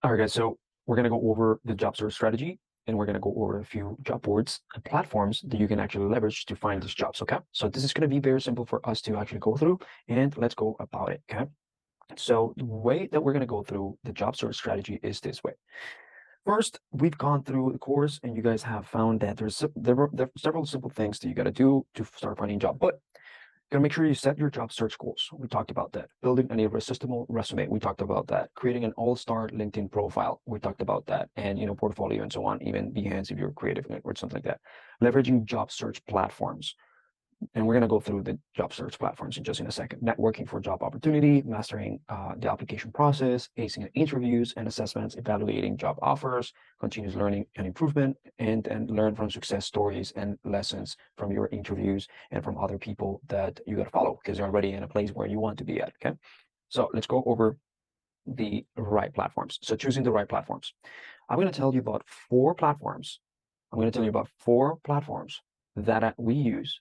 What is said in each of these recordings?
All right, guys. So we're going to go over the job search strategy, and we're going to go over a few job boards and platforms that you can actually leverage to find these jobs. Okay. So this is going to be very simple for us to actually go through, and let's go about it. Okay. So the way that we're going to go through the job search strategy is this way. First, we've gone through the course, and you guys have found that there are several simple things that you got to do to start finding a job. But gotta make sure you set your job search goals. We talked about that. Building an irresistible resume. We talked about that. Creating an all-star LinkedIn profile. We talked about that. And portfolio and so on. Even Behance if you're creative or something like that. Leveraging job search platforms. And we're going to go through the job search platforms in just in a second. Networking for job opportunity, mastering the application process, acing interviews and assessments, evaluating job offers, continuous learning and improvement, and learn from success stories and lessons from your interviews and from other people that you got to follow because you're already in a place where you want to be at. Okay. So let's go over the right platforms. So choosing the right platforms. I'm going to tell you about four platforms. That we use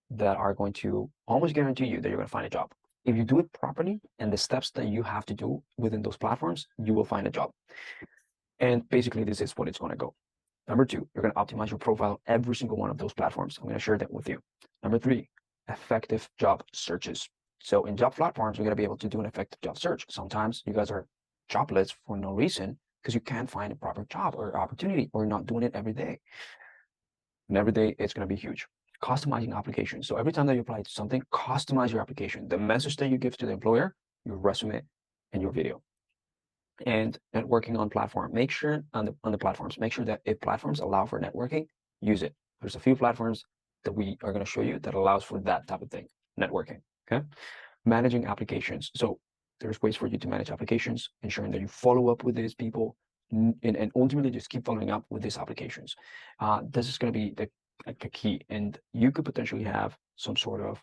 that are going to almost guarantee you that you're going to find a job. If you do it properly and the steps that you have to do within those platforms, you will find a job. And basically, this is what it's going to go. Number two, you're going to optimize your profile every single one of those platforms. I'm going to share that with you. Number three, effective job searches. So in job platforms, you're going to be able to do an effective job search. Sometimes you guys are jobless for no reason because you can't find a proper job or opportunity or you're not doing it every day. And every day, it's going to be huge. Customizing applications. So every time that you apply to something, customize your application. The message that you give to the employer, your resume, and your video. And networking on platform. Make sure on the platforms, make sure that if platforms allow for networking, use it. There's a few platforms that we are going to show you that allows for that type of thing, networking. Okay. Managing applications. So there's ways for you to manage applications, ensuring that you follow up with these people and ultimately just keep following up with these applications. This is going to be a key, and you could potentially have some sort of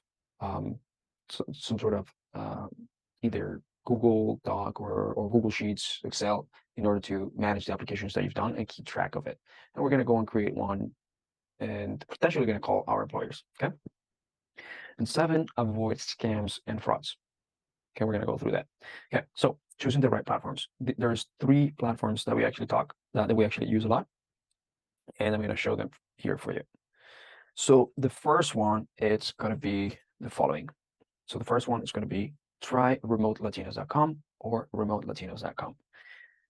either Google Doc or Google Sheets, Excel, in order to manage the applications that you've done and keep track of it. And we're going to go and create one and potentially going to call our employers. Okay. And 7, avoid scams and frauds. Okay, we're going to go through that. Okay, so choosing the right platforms. There's 3 platforms that we actually that we actually use a lot, and I'm going to show them here for you. So the first one, it's going to be the following. So the first one is going to be tryremotelatinos.com or remotelatinos.com.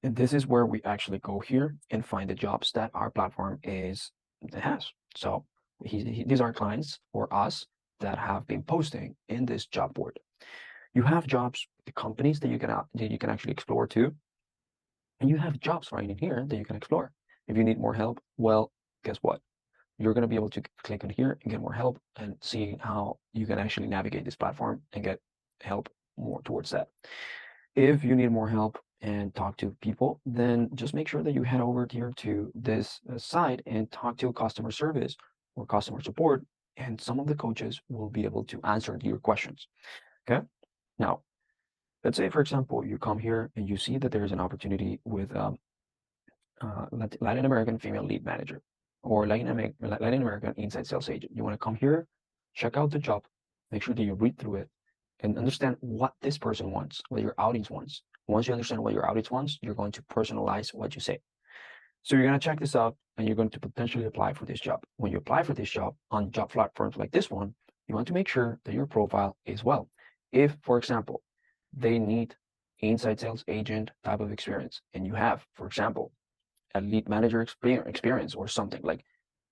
And this is where we actually go here and find the jobs that our platform has. So these are clients or us that have been posting in this job board. You have jobs, the companies that you can actually explore too. And you have jobs right in here that you can explore. If you need more help, well, guess what? You're going to be able to click on here and get more help and see how you can actually navigate this platform and get help more towards that. If you need more help and talk to people, then just make sure that you head over here to this site and talk to customer service or customer support, and some of the coaches will be able to answer your questions. Okay. Now, let's say, for example, you come here and you see that there's an opportunity with Latin American female lead manager or Latin American inside sales agent. You want to come here, check out the job, make sure that you read through it and understand what this person wants, what your audience wants. Once you understand what your audience wants, you're going to personalize what you say. So you're going to check this out and you're going to potentially apply for this job. When you apply for this job on job platforms like this one, you want to make sure that your profile is well. If, for example, they need inside sales agent type of experience, and you have, for example, a lead manager experience or something like,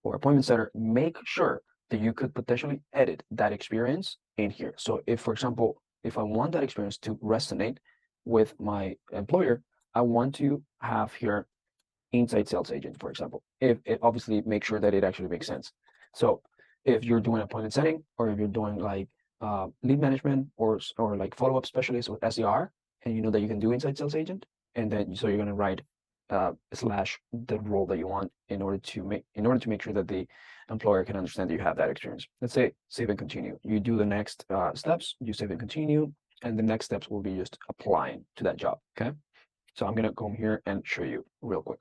or appointment setter, make sure that you could potentially edit that experience in here. So if, for example, if I want that experience to resonate with my employer, I want to have here inside sales agent, for example. If it obviously make sure that it actually makes sense. So if you're doing appointment setting, or if you're doing like lead management or like follow-up specialist with SDR, and you know that you can do inside sales agent, and then so you're going to write slash the role that you want in order to make sure that the employer can understand that you have that experience. Let's say save and continue. You do the next steps, you save and continue, and the next steps will be just applying to that job. Okay. So I'm going to come here and show you real quick.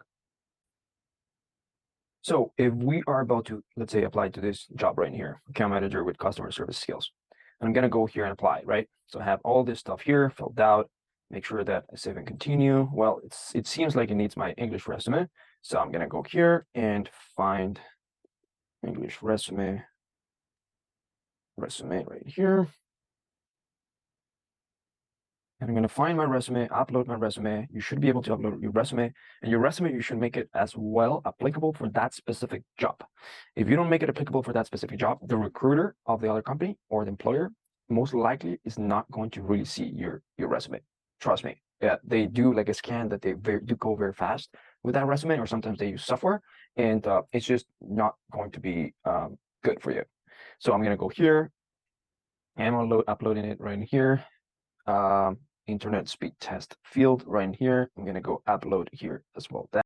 So if we are about to, let's say, apply to this job right here, account manager with customer service skills, I'm going to go here and apply, right? So I have all this stuff here filled out. Make sure that I save and continue. Well, it seems like it needs my English resume. So I'm gonna go here and find English resume right here. And I'm going to find my resume, upload my resume. You should be able to upload your resume, and your resume, you should make it as well applicable for that specific job. If you don't make it applicable for that specific job, the recruiter of the other company or the employer most likely is not going to really see your resume. Trust me. Yeah, they do like a scan that they do go very fast with that resume, or sometimes they use software, and it's just not going to be good for you. So I'm going to go here, and I'm uploading it right here. Internet speed test field right here. I'm going to go upload here as well.